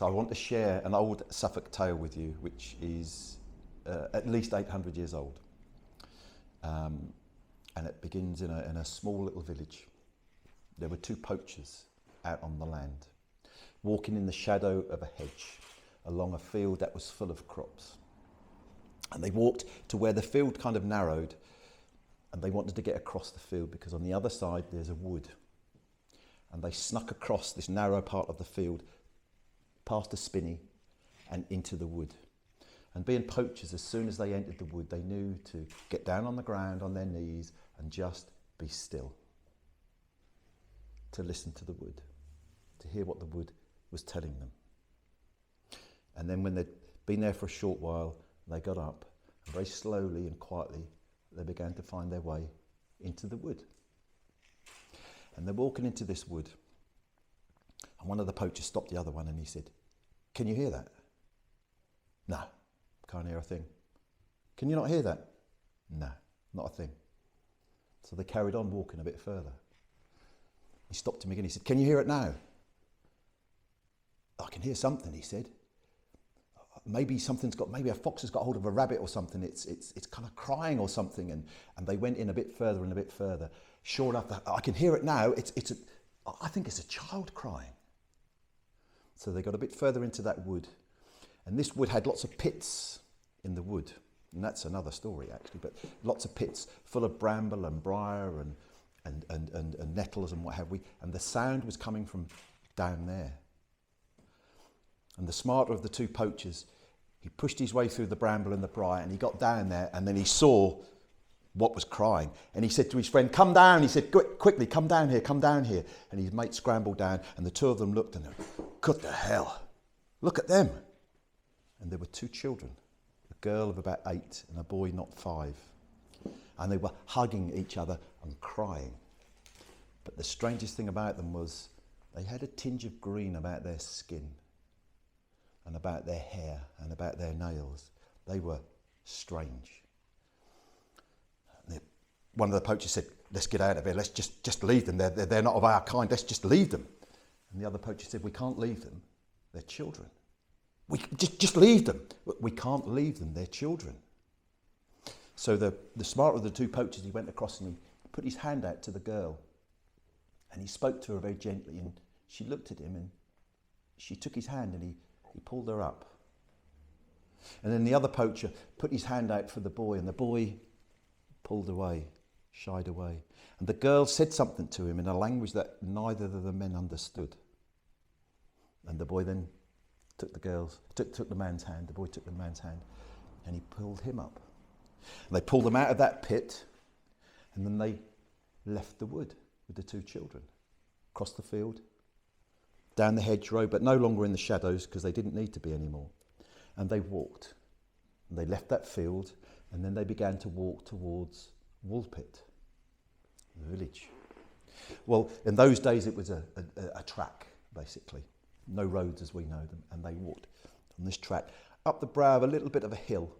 So I want to share an old Suffolk tale with you, which is at least 800 years old. And it begins in a small little village. There were two poachers out on the land, walking in the shadow of a hedge along a field that was full of crops. And they walked to where the field kind of narrowed, and they wanted to get across the field because on the other side there's a wood. And they snuck across this narrow part of the field, past a spinney and into the wood. And being poachers, as soon as they entered the wood, they knew to get down on the ground on their knees and just be still, to listen to the wood, to hear what the wood was telling them. And then when they'd been there for a short while, they got up, and very slowly and quietly, they began to find their way into the wood. And they're walking into this wood, and one of the poachers stopped the other one and he said, "Can you hear that?" "No, can't hear a thing." "Can you not hear that?" "No, not a thing." So they carried on walking a bit further. He stopped him again. He said, "Can you hear it now?" "I can hear something," he said. Maybe a fox has got hold of a rabbit or something. It's kind of crying or something." And they went in a bit further and a bit further. Sure enough, I can hear it now. I think it's a child crying. So they got a bit further into that wood. And this wood had lots of pits in the wood. And that's another story, actually. But lots of pits full of bramble and briar and nettles and what have we. And the sound was coming from down there. And the smarter of the two poachers, he pushed his way through the bramble and the briar, and he got down there, and then he saw what was crying. And he said to his friend, "Come down." He said, "Quickly, come down here, come down here." And his mate scrambled down, and the two of them looked, and they went, "Good to hell, look at them." And there were two children, a girl of about 8 and a boy not 5. And they were hugging each other and crying. But the strangest thing about them was they had a tinge of green about their skin, and about their hair and about their nails. They were strange. One of the poachers said, "Let's get out of here. Let's just leave them. They're not of our kind. Let's just leave them." And the other poacher said, "We can't leave them. They're children. We just leave them. We can't leave them. They're children." So the smarter of the two poachers, he went across and he put his hand out to the girl, and he spoke to her very gently, and she looked at him, and she took his hand, and he pulled her up. And then the other poacher put his hand out for the boy, and the boy pulled away, shied away. And the girl said something to him in a language that neither of the men understood. And the boy then took the man's hand, the boy took the man's hand, and he pulled him up. And they pulled them out of that pit, and then they left the wood with the two children, across the field, down the hedgerow, but no longer in the shadows because they didn't need to be anymore. And they walked. And they left that field, and then they began to walk towards Woolpit, the village. Well, in those days it was a track, basically. No roads as we know them. And they walked on this track up the brow of a little bit of a hill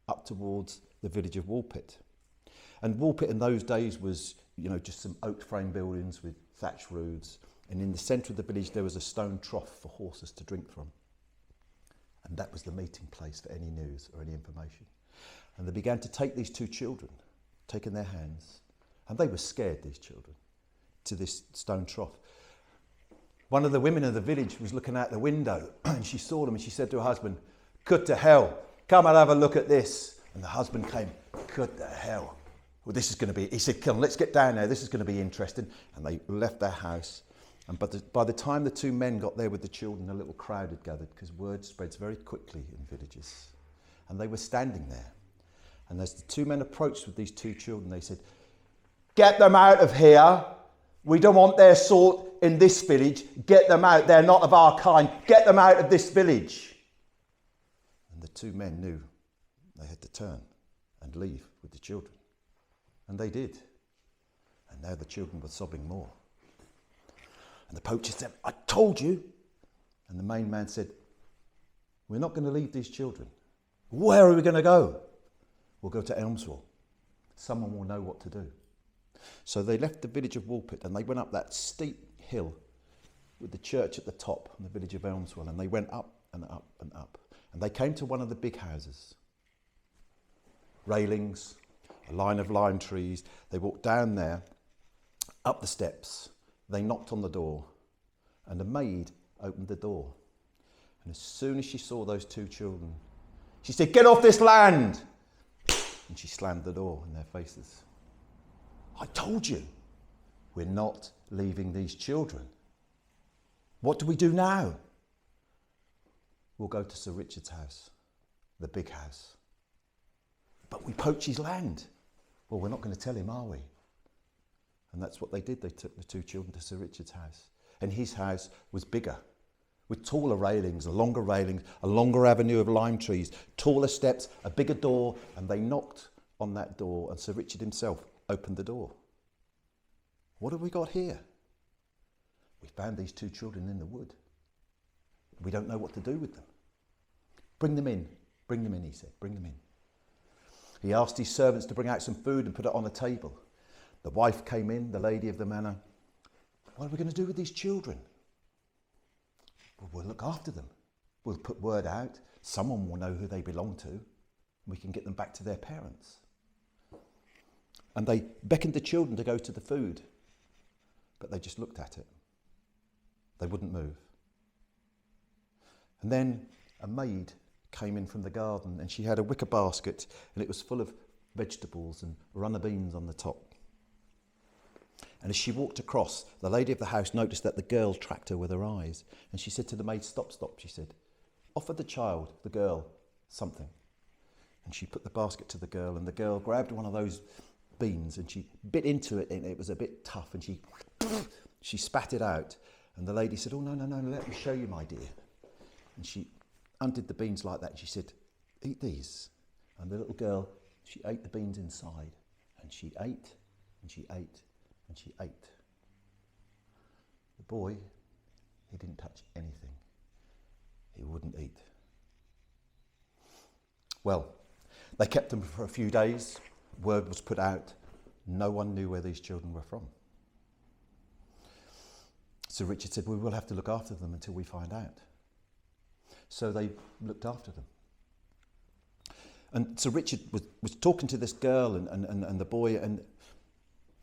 up towards the village of Woolpit. And Woolpit in those days was, just some oak frame buildings with thatched roofs. And in the centre of the village, there was a stone trough for horses to drink from. And that was the meeting place for any news or any information. And they began to take these two children, take in their hands, and they were scared, these children, to this stone trough. One of the women of the village was looking out the window, and she saw them, and she said to her husband, "Good to hell, come and have a look at this." And the husband came, "Good to hell. Well, this is going to be," he said, "Come on, let's get down there, this is going to be interesting." And they left their house. And by the time the two men got there with the children, a little crowd had gathered, because word spreads very quickly in villages. And they were standing there. And as the two men approached with these two children, they said, "Get them out of here. We don't want their sort in this village. Get them out. They're not of our kind. Get them out of this village." And the two men knew they had to turn and leave with the children. And they did. And now the children were sobbing more. And the poacher said, "I told you." And the main man said, "We're not going to leave these children. Where are we going to go?" "We'll go to Elmswell. Someone will know what to do." So they left the village of Woolpit and they went up that steep hill with the church at the top in the village of Elmswell, and they went up and up and up. And they came to one of the big houses. Railings, a line of lime trees. They walked down there, up the steps. They knocked on the door, and a maid opened the door. And as soon as she saw those two children, she said, "Get off this land!" And she slammed the door in their faces. I told you, we're not leaving these children. What do we do now? We'll go to Sir Richard's house, the big house. But we poach his land. Well, we're not going to tell him, are we? And that's what they did. They took the two children to Sir Richard's house. And his house was bigger, with taller railings, a longer avenue of lime trees, taller steps, a bigger door, and they knocked on that door, and Sir Richard himself opened the door. What have we got here? We found these two children in the wood. We don't know what to do with them. Bring them in, he said, bring them in. He asked his servants to bring out some food and put it on the table. The wife came in, the lady of the manor. What are we going to do with these children? Well, we'll look after them. We'll put word out. Someone will know who they belong to. We can get them back to their parents. And they beckoned the children to go to the food, but they just looked at it. They wouldn't move. And then a maid came in from the garden, and she had a wicker basket, and it was full of vegetables and runner beans on the top. And as she walked across, the lady of the house noticed that the girl tracked her with her eyes, and she said to the maid, "Stop, stop," she said. "Offer the child, the girl, something." And she put the basket to the girl, and the girl grabbed one of those beans and she bit into it, and it was a bit tough, and she spat it out. And the lady said, "Oh, no, let me show you, my dear." And she undid the beans like that, and she said, "Eat these." And the little girl, she ate the beans inside, and she ate, and she ate, and she ate. The boy, he didn't touch anything. He wouldn't eat. Well, they kept them for a few days. Word was put out. No one knew where these children were from. Sir Richard said, "We will have to look after them until we find out." So they looked after them. And Sir Richard was talking to this girl and the boy, and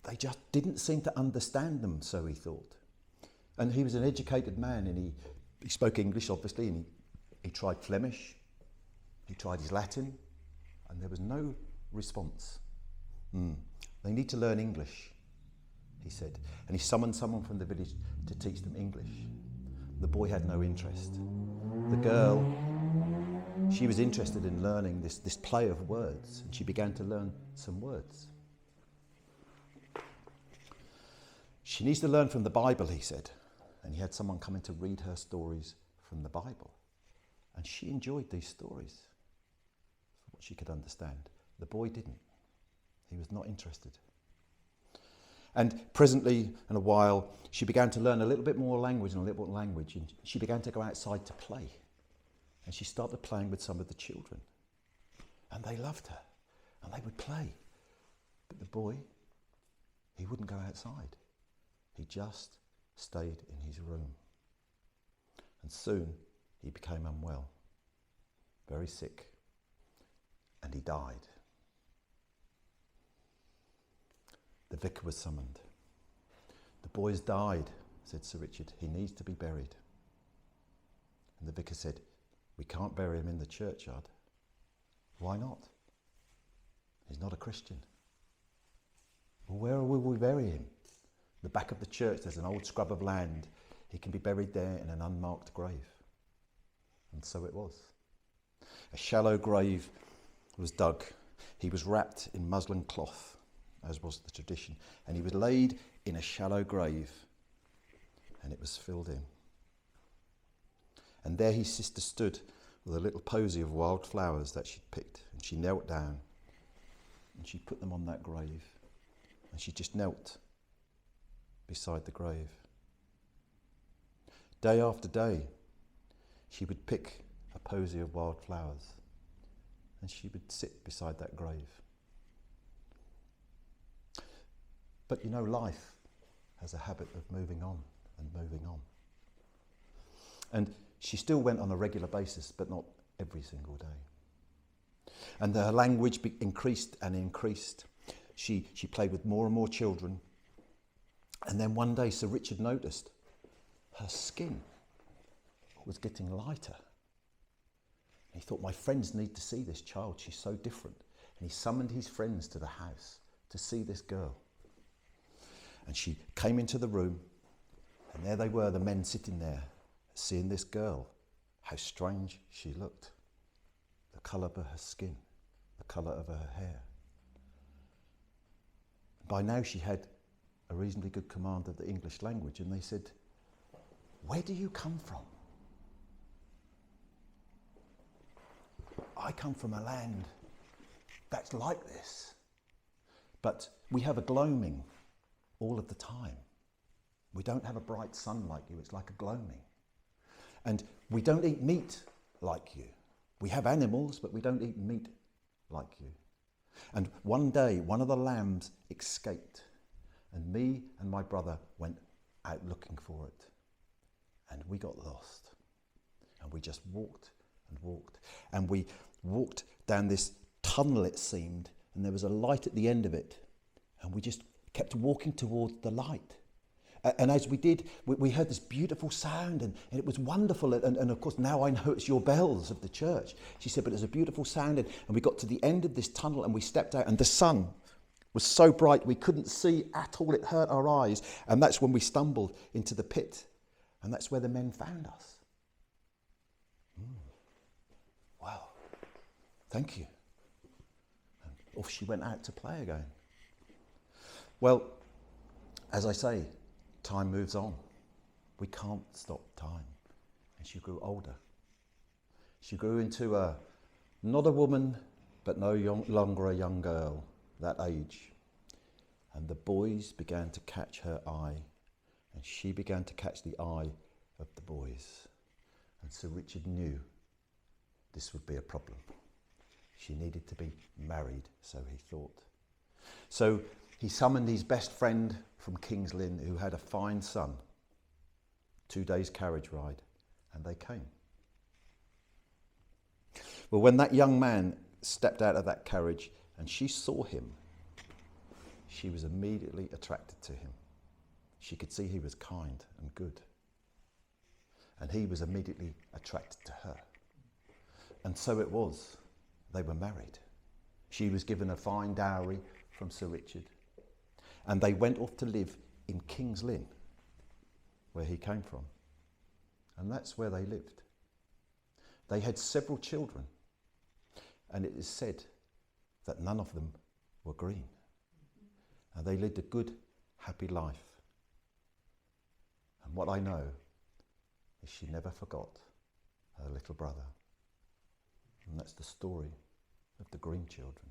they just didn't seem to understand them, so he thought. And he was an educated man, and he spoke English, obviously, and he tried Flemish, he tried his Latin, and there was no response. They need to learn English, he said. And he summoned someone from the village to teach them English. The boy had no interest. The girl, she was interested in learning this play of words, and she began to learn some words. She needs to learn from the Bible, he said. And he had someone come in to read her stories from the Bible. And she enjoyed these stories, from what she could understand. The boy didn't. He was not interested. And presently, in a while, she began to learn a little bit more language, and she began to go outside to play. And she started playing with some of the children. And they loved her, and they would play. But the boy, he wouldn't go outside. He just stayed in his room. And soon he became unwell, very sick, and he died. The vicar was summoned. "The boy's died," said Sir Richard. "He needs to be buried." And the vicar said, "We can't bury him in the churchyard." "Why not?" "He's not a Christian." "Well, where will we bury him?" "The back of the church, there's an old scrub of land. He can be buried there in an unmarked grave." And so it was. A shallow grave was dug. He was wrapped in muslin cloth, as was the tradition, and he was laid in a shallow grave, and it was filled in. And there his sister stood with a little posy of wild flowers that she'd picked, and she knelt down, and she put them on that grave, and she just knelt beside the grave. Day after day, she would pick a posy of wild flowers, and she would sit beside that grave. But you know, life has a habit of moving on and moving on. And she still went on a regular basis, but not every single day. And her language increased and increased. She played with more and more children. And then one day Sir Richard noticed her skin was getting lighter. And he thought, my friends need to see this child. She's so different. And he summoned his friends to the house to see this girl. And she came into the room, and there they were, the men sitting there, seeing this girl, how strange she looked. The colour of her skin, the colour of her hair. By now she had a reasonably good command of the English language, and they said, where do you come from? I come from a land that's like this. But we have a gloaming all of the time. We don't have a bright sun like you, it's like a gloaming. And we don't eat meat like you. We have animals, but we don't eat meat like you. And one day, one of the lambs escaped, and me and my brother went out looking for it. And we got lost. And we just walked and walked. And we walked down this tunnel, it seemed, and there was a light at the end of it. And we just kept walking towards the light. And as we did, we heard this beautiful sound, and it was wonderful. And of course, now I know it's your bells of the church. She said, but it was a beautiful sound. And we got to the end of this tunnel, and we stepped out, and the sun was so bright we couldn't see at all. It hurt our eyes. And that's when we stumbled into the pit. And that's where the men found us. Wow. Thank you. And off she went out to play again. Well, as I say, time moves on. We can't stop time. And she grew older. She grew into not a woman, but no longer a young girl, that age. And the boys began to catch her eye, and she began to catch the eye of the boys. And Sir Richard knew this would be a problem. She needed to be married, so he thought. So he summoned his best friend from King's Lynn, who had a fine son. 2 days carriage ride, and they came. Well, when that young man stepped out of that carriage and she saw him, she was immediately attracted to him. She could see he was kind and good. And he was immediately attracted to her. And so it was. They were married. She was given a fine dowry from Sir Richard. And they went off to live in King's Lynn, where he came from. And that's where they lived. They had several children. And it is said that none of them were green. And they lived a good, happy life. And what I know is she never forgot her little brother. And that's the story of the Green children.